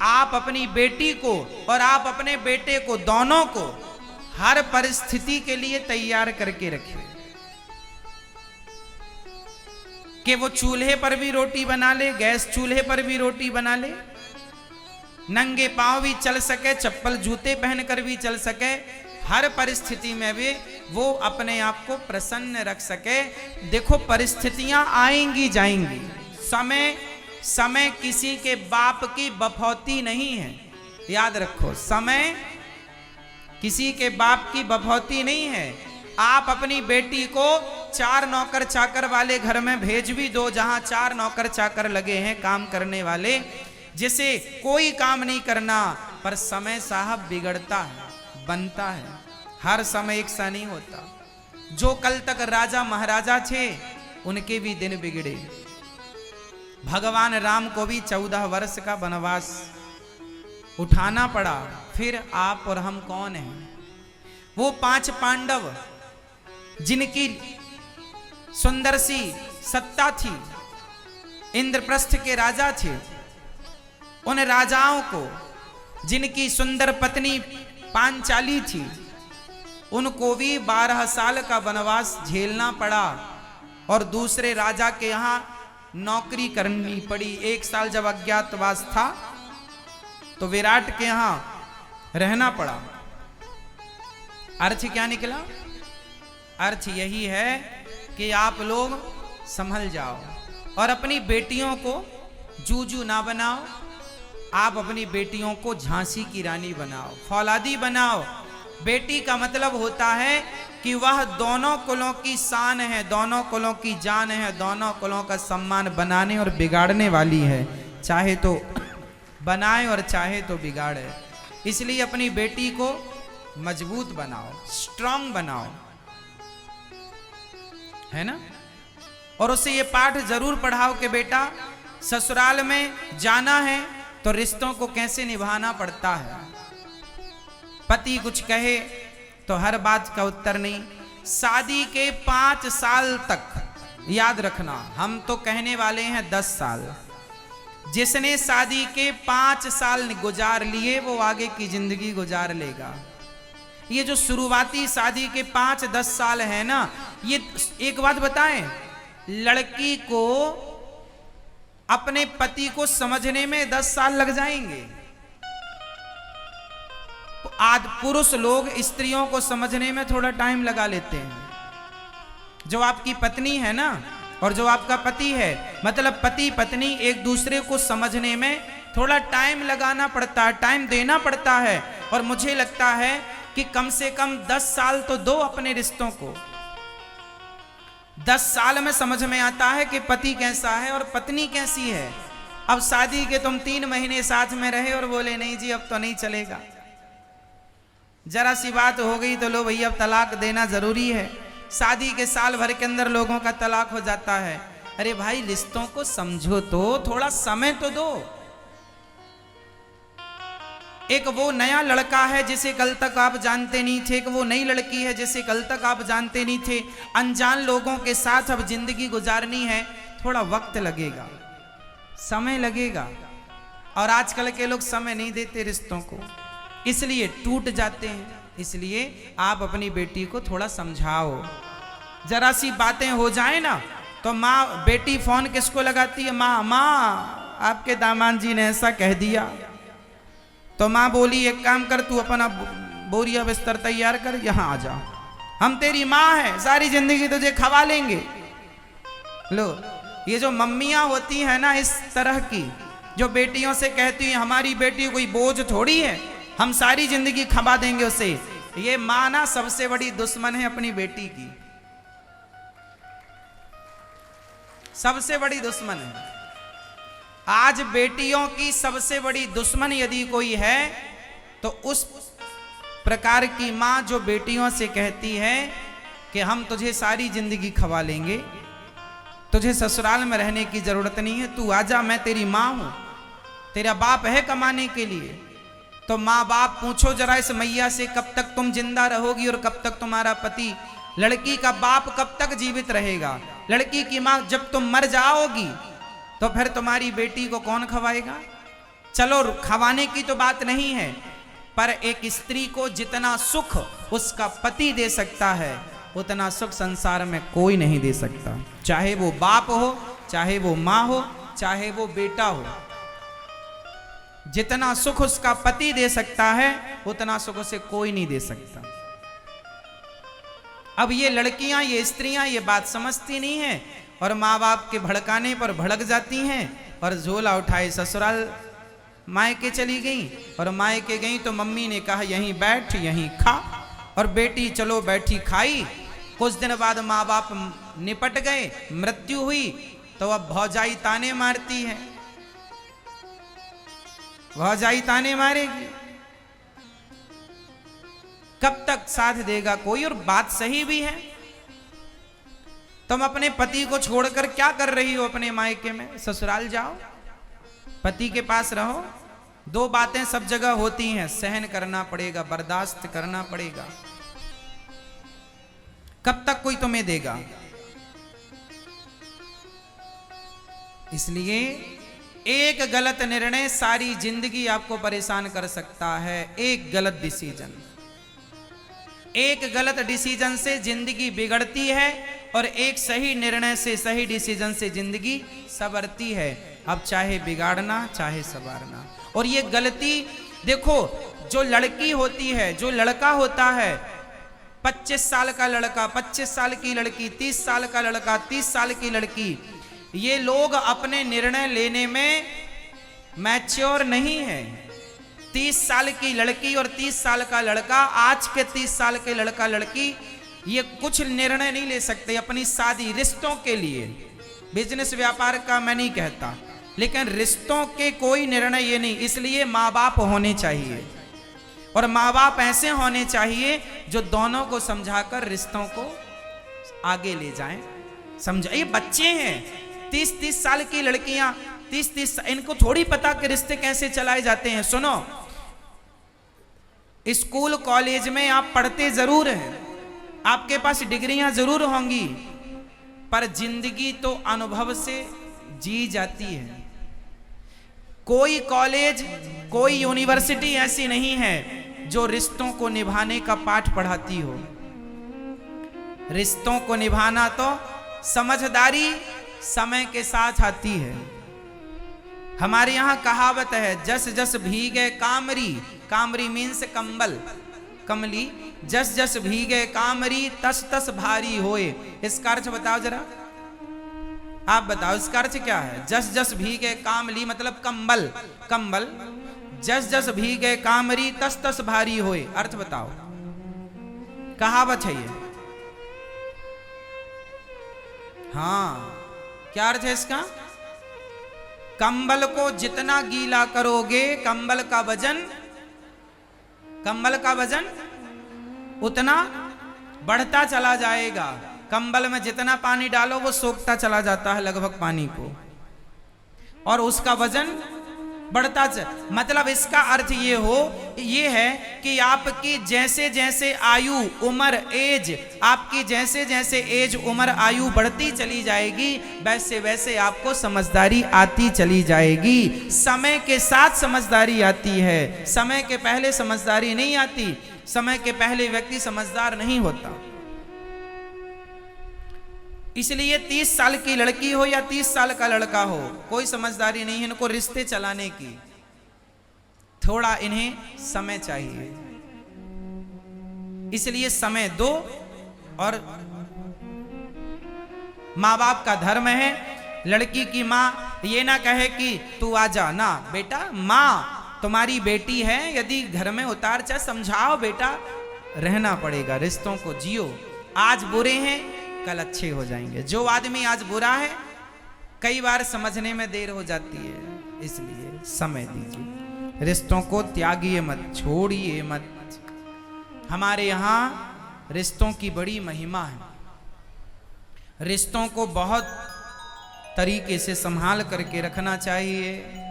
आप अपनी बेटी को और आप अपने बेटे को, दोनों को हर परिस्थिति के लिए तैयार करके रखिए कि वो चूल्हे पर भी रोटी बना ले, गैस चूल्हे पर भी रोटी बना ले, नंगे पांव भी चल सके, चप्पल जूते पहनकर भी चल सके, हर परिस्थिति में भी वो अपने आप को प्रसन्न रख सके। देखो परिस्थितियां आएंगी जाएंगी, समय किसी के बाप की बफौती नहीं है, याद रखो, समय किसी के बाप की बफौती नहीं है। आप अपनी बेटी को 4 नौकर चाकर वाले घर में भेज भी दो, जहां 4 नौकर चाकर लगे हैं काम करने वाले, जिसे कोई काम नहीं करना, पर समय साहब बिगड़ता है, बनता है, हर समय एक सा नहीं होता। जो कल तक राजा महाराजा थे उनके भी दिन बिगड़े। भगवान राम को भी 14 वर्ष का वनवास उठाना पड़ा, फिर आप और हम कौन हैं? वो 5 पांडव जिनकी सुंदर सी सत्ता थी, इंद्रप्रस्थ के राजा थे, उन राजाओं को जिनकी सुंदर पत्नी पांचाली थी, उनको भी 12 साल का वनवास झेलना पड़ा और दूसरे राजा के यहां नौकरी करनी पड़ी। 1 साल जब अज्ञातवास था तो विराट के यहां रहना पड़ा। अर्थ क्या निकला? अर्थ यही है कि आप लोग संभल जाओ और अपनी बेटियों को जूजू ना बनाओ, आप अपनी बेटियों को झांसी की रानी बनाओ, फौलादी बनाओ। बेटी का मतलब होता है कि वह दोनों कुलों की शान है, दोनों कुलों की जान है, दोनों कुलों का सम्मान बनाने और बिगाड़ने वाली है, चाहे तो बनाए और चाहे तो बिगाड़े। इसलिए अपनी बेटी को मजबूत बनाओ, स्ट्रांग बनाओ, है ना। और उसे ये पाठ जरूर पढ़ाओ कि बेटा ससुराल में जाना है तो रिश्तों को कैसे निभाना पड़ता है। पति कुछ कहे तो हर बात का उत्तर नहीं। शादी के 5 साल तक, याद रखना, हम तो कहने वाले हैं 10 साल। जिसने शादी के 5 साल गुजार लिए वो आगे की जिंदगी गुजार लेगा। ये जो शुरुआती शादी के 5-10 साल है ना, ये एक बात बताएं, लड़की को अपने पति को समझने में 10 साल लग जाएंगे। आज पुरुष लोग स्त्रियों को समझने में थोड़ा टाइम लगा लेते हैं। जो आपकी पत्नी है ना और जो आपका पति है, मतलब पति पत्नी एक दूसरे को समझने में थोड़ा टाइम लगाना पड़ता है, टाइम देना पड़ता है। और मुझे लगता है कि कम से कम 10 साल तो दो अपने रिश्तों को। 10 साल में समझ में आता है कि पति कैसा है और पत्नी कैसी है। अब शादी के तुम 3 महीने साथ में रहे और बोले नहीं जी अब तो नहीं चलेगा, जरा सी बात हो गई तो लो भैया अब तलाक देना जरूरी है। शादी के साल भर के अंदर लोगों का तलाक हो जाता है। अरे भाई रिश्तों को समझो तो, थोड़ा समय तो दो। एक वो नया लड़का है जिसे कल तक आप जानते नहीं थे, कि वो नई लड़की है जिसे कल तक आप जानते नहीं थे। अनजान लोगों के साथ अब जिंदगी गुजारनी है, थोड़ा वक्त लगेगा, समय लगेगा। और आजकल के लोग समय नहीं देते रिश्तों को, इसलिए टूट जाते हैं। इसलिए आप अपनी बेटी को थोड़ा समझाओ। जरा सी बातें हो जाए ना तो माँ, बेटी फोन किसको लगाती है? माँ आपके दामाद जी ने ऐसा कह दिया। तो माँ बोली एक काम कर, तू अपना बोरिया बिस्तर तैयार कर, यहाँ आ जा, हम तेरी माँ है, सारी जिंदगी तुझे खवा लेंगे। लो, ये जो मम्मियाँ होती हैं ना इस तरह की, जो बेटियों से कहती हैं हमारी बेटी कोई बोझ थोड़ी है, हम सारी जिंदगी खवा देंगे उसे, ये माँ ना सबसे बड़ी दुश्मन है अपनी बेटी की, सबसे बड़ी दुश्मन है। आज बेटियों की सबसे बड़ी दुश्मन यदि कोई है तो उस प्रकार की माँ जो बेटियों से कहती है कि हम तुझे सारी जिंदगी खवा लेंगे, तुझे ससुराल में रहने की जरूरत नहीं है, तू आजा, मैं तेरी माँ हूं, तेरा बाप है कमाने के लिए। तो माँ बाप पूछो जरा इस मैया से, कब तक तुम जिंदा रहोगी और कब तक तुम्हारा पति, लड़की का बाप कब तक जीवित रहेगा? लड़की की माँ जब तुम मर जाओगी तो फिर तुम्हारी बेटी को कौन खवाएगा? चलो खवाने की तो बात नहीं है, पर एक स्त्री को जितना सुख उसका पति दे सकता है उतना सुख संसार में कोई नहीं दे सकता। चाहे वो बाप हो, चाहे वो माँ हो, चाहे वो बेटा हो, जितना सुख उसका पति दे सकता है उतना सुख उसे कोई नहीं दे सकता। अब ये लड़कियां, ये स्त्रियां ये बात समझती नहीं है और माँ बाप के भड़काने पर भड़क जाती हैं और झोला उठाए ससुराल मायके चली गई। और मायके गई तो मम्मी ने कहा यहीं बैठ यहीं खा, और बेटी चलो बैठी खाई। कुछ दिन बाद माँ बाप निपट गए, मृत्यु हुई, तो अब भौजाई ताने मारती है। भौजाई ताने मारेगी, कब तक साथ देगा कोई? और बात सही भी है। तुम अपने पति को छोड़कर क्या कर रही हो अपने मायके में? ससुराल जाओ, पति के पास रहो। दो बातें सब जगह होती हैं, सहन करना पड़ेगा, बर्दाश्त करना पड़ेगा। कब तक कोई तुम्हें देगा? इसलिए एक गलत निर्णय सारी जिंदगी आपको परेशान कर सकता है। एक गलत डिसीजन, एक गलत डिसीजन से जिंदगी बिगड़ती है और एक सही निर्णय से, सही डिसीजन से जिंदगी संवरती है। अब चाहे बिगाड़ना चाहे संवारना। और ये गलती देखो, जो लड़की होती है, जो लड़का होता है, 25 साल का लड़का, 25 साल की लड़की, 30 साल का लड़का, 30 साल की लड़की, ये लोग अपने निर्णय लेने में मैच्योर नहीं है। 30 साल की लड़की और 30 साल का लड़का, आज के 30 साल के लड़का लड़की, ये कुछ निर्णय नहीं ले सकते अपनी शादी, रिश्तों के लिए। बिजनेस व्यापार का मैं नहीं कहता, लेकिन रिश्तों के कोई निर्णय ये नहीं। इसलिए माँ बाप होने चाहिए, और माँ बाप ऐसे होने चाहिए जो दोनों को समझाकर रिश्तों को आगे ले जाएं। समझा? ये बच्चे हैं, 30-30 साल की लड़कियां, 30-30, इनको थोड़ी पता कि रिश्ते कैसे चलाए जाते हैं। सुनो, स्कूल कॉलेज में आप पढ़ते जरूर हैं, आपके पास डिग्रियां जरूर होंगी, पर जिंदगी तो अनुभव से जी जाती है। कोई कॉलेज, कोई यूनिवर्सिटी ऐसी नहीं है जो रिश्तों को निभाने का पाठ पढ़ाती हो। रिश्तों को निभाना तो समझदारी समय के साथ आती है। हमारे यहाँ कहावत है, जस जस भीगे कामरी, कामरी मीन्स कंबल, कमली, जस जस भीगे कामरी तस तस भारी होए। इसका अर्थ बताओ जरा, आप बताओ इसका अर्थ क्या है? जस जस भीगे कामली मतलब कंबल, कंबल, जस जस भीगे कामरी तस तस भारी होए। अर्थ बताओ, कहावत है ये। हाँ, क्या अर्थ है इसका? कंबल को जितना गीला करोगे, कंबल का वजन उतना बढ़ता चला जाएगा। कंबल में जितना पानी डालो वो सोखता चला जाता है लगभग पानी को, और उसका वजन बढ़ता मतलब इसका अर्थ ये है कि आपकी जैसे जैसे आयु, उम्र, एज, आपकी जैसे जैसे एज, उम्र, आयु बढ़ती चली जाएगी, वैसे वैसे आपको समझदारी आती चली जाएगी। समय के साथ समझदारी आती है, समय के पहले समझदारी नहीं आती। समय के पहले व्यक्ति समझदार नहीं होता। इसलिए 30 साल की लड़की हो या 30 साल का लड़का हो, कोई समझदारी नहीं है इनको रिश्ते चलाने की। थोड़ा इन्हें समय चाहिए, इसलिए समय दो। और माँ बाप का धर्म है, लड़की की माँ ये ना कहे कि तू आजा, ना बेटा, माँ तुम्हारी बेटी है, यदि घर में उतार चढ़ समझाओ, बेटा रहना पड़ेगा, रिश्तों को जियो। आज बुरे हैं कल अच्छे हो जाएंगे। जो आदमी आज बुरा है कई बार समझने में देर हो जाती है, इसलिए समय दीजिए, रिश्तों को त्यागिए मत, छोड़िए मत। हमारे यहाँ रिश्तों की बड़ी महिमा है। रिश्तों को बहुत तरीके से संभाल करके रखना चाहिए।